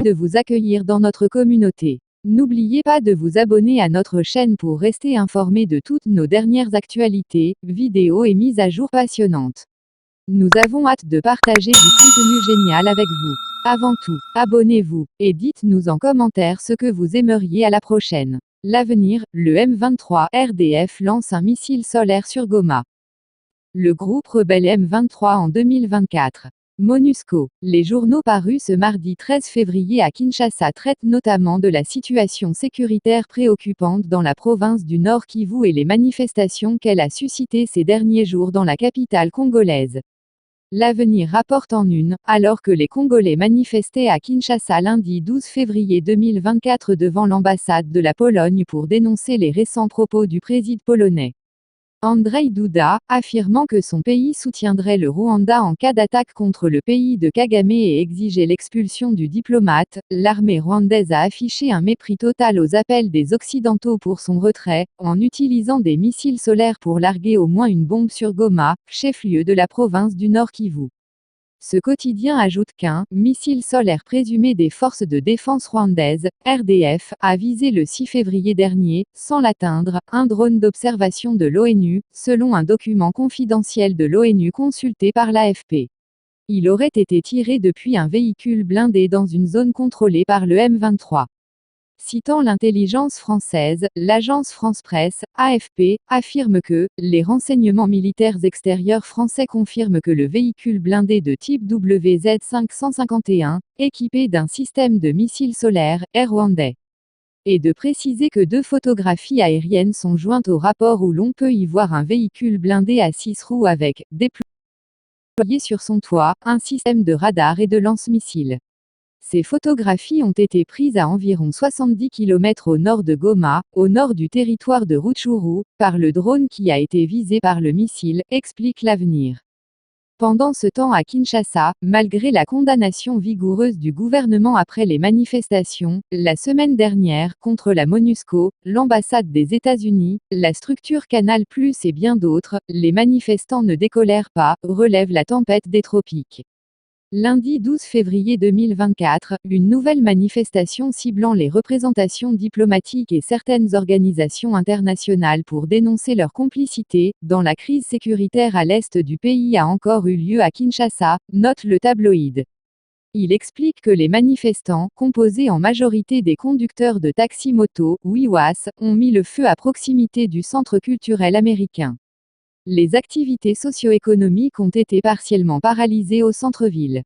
de vous accueillir dans notre communauté. N'oubliez pas de vous abonner à notre chaîne pour rester informé de toutes nos dernières actualités, vidéos et mises à jour passionnantes. Nous avons hâte de partager du contenu génial avec vous. Avant tout, abonnez-vous, et dites-nous en commentaire ce que vous aimeriez à la prochaine. L'avenir, le M23 RDF lance un missile solaire sur Goma. Le groupe rebelle M23 en 2024. MONUSCO. Les journaux parus ce mardi 13 février à Kinshasa traitent notamment de la situation sécuritaire préoccupante dans la province du Nord Kivu et les manifestations qu'elle a suscitées ces derniers jours dans la capitale congolaise. L'avenir rapporte en une, alors que les Congolais manifestaient à Kinshasa lundi 12 février 2024 devant l'ambassade de la Pologne pour dénoncer les récents propos du président polonais. Andrzej Duda, affirmant que son pays soutiendrait le Rwanda en cas d'attaque contre le pays de Kagame et exigeait l'expulsion du diplomate, l'armée rwandaise a affiché un mépris total aux appels des Occidentaux pour son retrait, en utilisant des missiles solaires pour larguer au moins une bombe sur Goma, chef-lieu de la province du Nord Kivu. Ce quotidien ajoute qu'un missile solaire présumé des forces de défense rwandaises, RDF, a visé le 6 février dernier, sans l'atteindre, un drone d'observation de l'ONU, selon un document confidentiel de l'ONU consulté par l'AFP. Il aurait été tiré depuis un véhicule blindé dans une zone contrôlée par le M23. Citant l'intelligence française, l'agence France-Presse, AFP, affirme que « les renseignements militaires extérieurs français confirment que le véhicule blindé de type WZ-551, équipé d'un système de missiles solaires, est rwandais » et de préciser que 2 photographies aériennes sont jointes au rapport où l'on peut y voir un véhicule blindé à 6 roues avec, déployé sur son toit, un système de radar et de lance-missiles. Ces photographies ont été prises à environ 70 km au nord de Goma, au nord du territoire de Rutshuru, par le drone qui a été visé par le missile, explique l'avenir. Pendant ce temps à Kinshasa, malgré la condamnation vigoureuse du gouvernement après les manifestations, la semaine dernière, contre la MONUSCO, l'ambassade des États-Unis, la structure Canal+ et bien d'autres, les manifestants ne décolèrent pas, relève la tempête des tropiques. Lundi 12 février 2024, une nouvelle manifestation ciblant les représentations diplomatiques et certaines organisations internationales pour dénoncer leur complicité dans la crise sécuritaire à l'est du pays a encore eu lieu à Kinshasa, note le tabloïd. Il explique que les manifestants, composés en majorité des conducteurs de taxi-moto, WIWAS, ont mis le feu à proximité du centre culturel américain. Les activités socio-économiques ont été partiellement paralysées au centre-ville.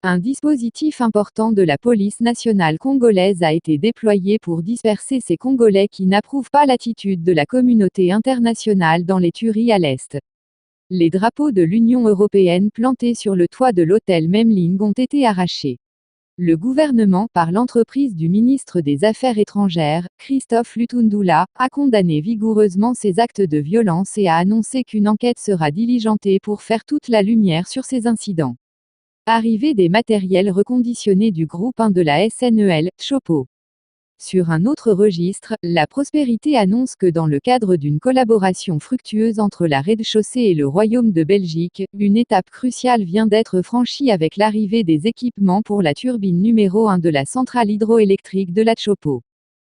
Un dispositif important de la police nationale congolaise a été déployé pour disperser ces Congolais qui n'approuvent pas l'attitude de la communauté internationale dans les tueries à l'Est. Les drapeaux de l'Union européenne plantés sur le toit de l'hôtel Memling ont été arrachés. Le gouvernement, par l'entreprise du ministre des Affaires étrangères, Christophe Lutundula, a condamné vigoureusement ces actes de violence et a annoncé qu'une enquête sera diligentée pour faire toute la lumière sur ces incidents. Arrivée des matériels reconditionnés du groupe 1 de la SNEL, Chopo. Sur un autre registre, la Prospérité annonce que dans le cadre d'une collaboration fructueuse entre la rez-de-chaussée et le Royaume de Belgique, une étape cruciale vient d'être franchie avec l'arrivée des équipements pour la turbine numéro 1 de la centrale hydroélectrique de la Chopo.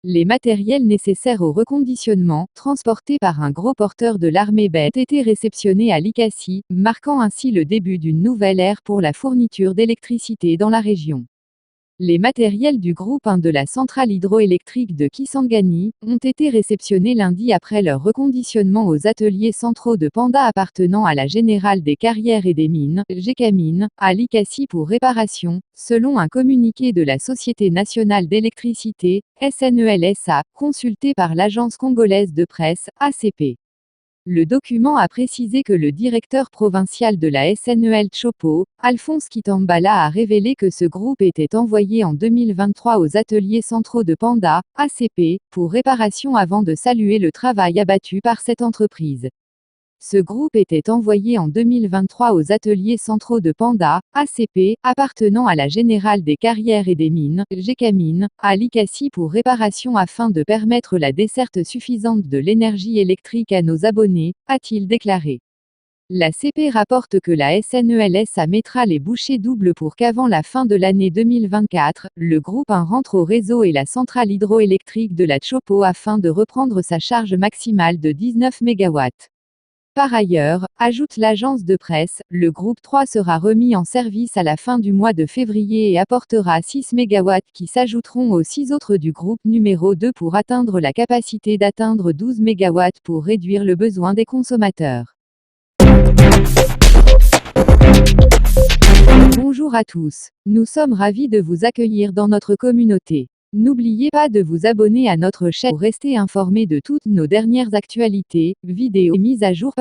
Les matériels nécessaires au reconditionnement, transportés par un gros porteur de l'armée belge, ont été réceptionnés à Likasi, marquant ainsi le début d'une nouvelle ère pour la fourniture d'électricité dans la région. Les matériels du groupe 1 de la centrale hydroélectrique de Kisangani ont été réceptionnés lundi après leur reconditionnement aux ateliers centraux de Panda appartenant à la Générale des Carrières et des Mines, GECAMINE, à Likasi pour réparation, selon un communiqué de la Société nationale d'électricité, SNEL SA, consulté par l'agence congolaise de presse, ACP. Le document a précisé que le directeur provincial de la SNEL Chopo, Alphonse Kitambala a révélé que ce groupe était envoyé en 2023 aux ateliers centraux de Panda, ACP, pour réparation avant de saluer le travail abattu par cette entreprise. Ce groupe était envoyé en 2023 aux ateliers centraux de Panda, ACP, appartenant à la Générale des Carrières et des Mines, GECAMINE, à Likasi pour réparation afin de permettre la desserte suffisante de l'énergie électrique à nos abonnés, a-t-il déclaré. L'ACP rapporte que la SNELSA mettra les bouchées doubles pour qu'avant la fin de l'année 2024, le groupe 1 rentre au réseau et la centrale hydroélectrique de la Tchopo afin de reprendre sa charge maximale de 19 MW. Par ailleurs, ajoute l'agence de presse, le groupe 3 sera remis en service à la fin du mois de février et apportera 6 MW qui s'ajouteront aux 6 autres du groupe numéro 2 pour atteindre la capacité d'atteindre 12 MW pour réduire le besoin des consommateurs. Bonjour à tous. Nous sommes ravis de vous accueillir dans notre communauté. N'oubliez pas de vous abonner à notre chaîne pour rester informé de toutes nos dernières actualités, vidéos et mises à jour.